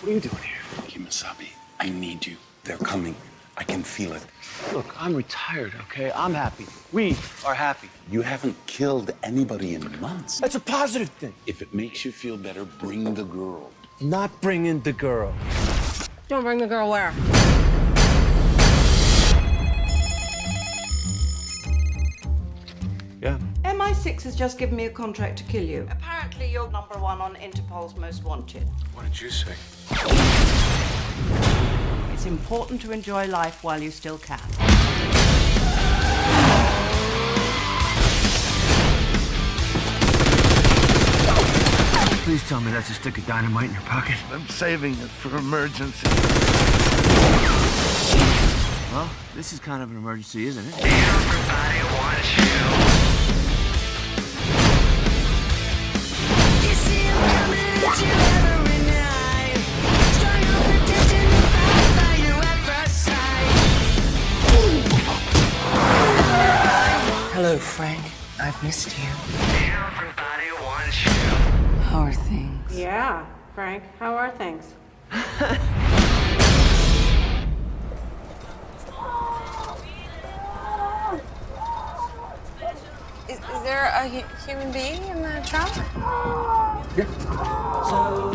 What are you doing here? Kimasabi, I need you. They're coming. I can feel it. Look, I'm retired, okay? I'm happy. We are happy. You haven't killed anybody in months. That's a positive thing. If it makes you feel better, bring the girl. Not bringing the girl. Don't bring the girl where? Yeah. MI6 has just given me a contract to kill you. Apparently, you're number one on Interpol's Most Wanted. What did you say? It's important to enjoy life while you still can. Please tell me that's a stick of dynamite in your pocket. I'm saving it for emergency. Well, this is kind of an emergency, isn't it? Everybody wants you. You see him coming at you every night. Strong up attention and found by you at first sight. Hello, Frank. I've missed you. Everybody wants you. How are things? Yeah, Frank, how are things? Is there a human being in the trunk? So